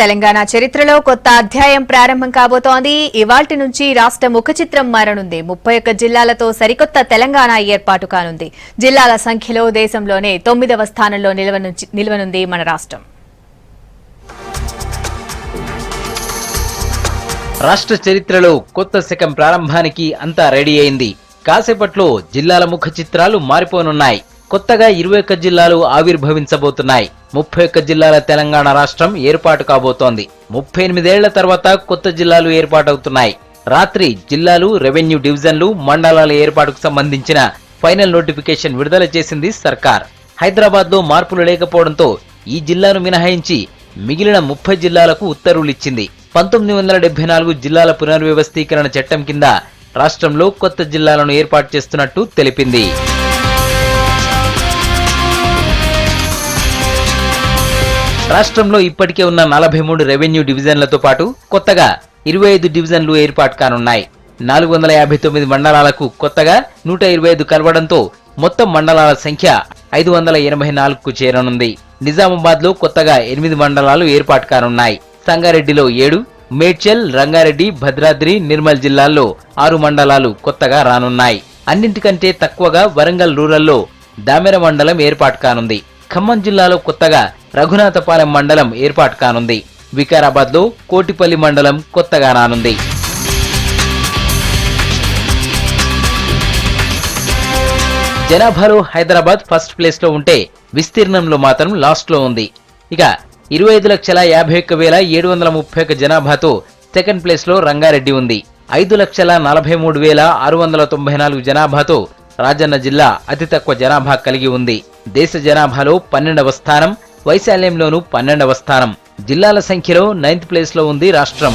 తెలంగాణ చరిత్రలో కొత్త అధ్యాయం ప్రారంభం కాబోతోంది. ఇవాల్టి నుంచి రాష్ట్ర ముఖ చిత్రం మారనుంది. 31 జిల్లాలతో సరికొత్త తెలంగాణ ఏర్పాటు కానుంది. జిల్లాల సంఖ్యలో దేశంలోనే 9వ స్థానంలో నిలవనుంది మన రాష్ట్రం. రాష్ట్ర చరిత్రలో కొత్త శకం ప్రారంభానికి అంతా రెడీ అయింది. కాసేపట్లో జిల్లాల ముఖ చిత్రాలు మారిపోనున్నాయి. కొత్తగా 21 జిల్లాలు ఆవిర్భవించబోతున్నాయి. 31 జిల్లాల తెలంగాణ రాష్ట్రం ఏర్పాటు కాబోతోంది. 38 ఏళ్ల తర్వాత కొత్త జిల్లాలు ఏర్పాటవుతున్నాయి. రాత్రి జిల్లాలు, రెవెన్యూ డివిజన్లు, మండలాల ఏర్పాటుకు సంబంధించిన ఫైనల్ నోటిఫికేషన్ విడుదల చేసింది సర్కార్. హైదరాబాద్ లో మార్పులు లేకపోవడంతో ఈ జిల్లాను మినహాయించి మిగిలిన 30 జిల్లాలకు ఉత్తర్వులిచ్చింది. 1974 జిల్లాల పునర్వ్యవస్థీకరణ చట్టం కింద రాష్ట్రంలో కొత్త జిల్లాలను ఏర్పాటు చేస్తున్నట్టు తెలిపింది. రాష్ట్రంలో ఇప్పటికే ఉన్న 43 రెవెన్యూ డివిజన్లతో పాటు కొత్తగా 25 డివిజన్లు ఏర్పాటు కానున్నాయి. 459 మండలాలకు కొత్తగా 125 కలవడంతో మొత్తం మండలాల సంఖ్య 584కు చేరనుంది. నిజామాబాద్ లో కొత్తగా 8 మండలాలు ఏర్పాటు కానున్నాయి. సంగారెడ్డిలో 7, మేడ్చల్, రంగారెడ్డి, భద్రాద్రి, నిర్మల్ జిల్లాల్లో 6 మండలాలు కొత్తగా రానున్నాయి. అన్నింటికంటే తక్కువగా వరంగల్ రూరల్లో దామెర మండలం ఏర్పాటు కానుంది. ఖమ్మం జిల్లాలో కొత్తగా రఘునాథపాలెం మండలం ఏర్పాటు కానుంది. వికారాబాద్ లో కోటిపల్లి మండలం కొత్తగా రానుంది. జనాభాలో హైదరాబాద్ ఫస్ట్ ప్లేస్ లో ఉంటే విస్తీర్ణంలో మాత్రం లాస్ట్ లో ఉంది. ఇక 25,51,731 జనాభాతో సెకండ్ ప్లేస్ లో రంగారెడ్డి ఉంది. 5,43,694 జనాభాతో రాజన్న జిల్లా అతి తక్కువ జనాభా కలిగి ఉంది. దేశ జనాభాలో 12వ స్థానం, వైశాల్యంలోనూ 12వ స్థానం. జిల్లాల సంఖ్యలో 9th ప్లేస్ లో ఉంది రాష్ట్రం.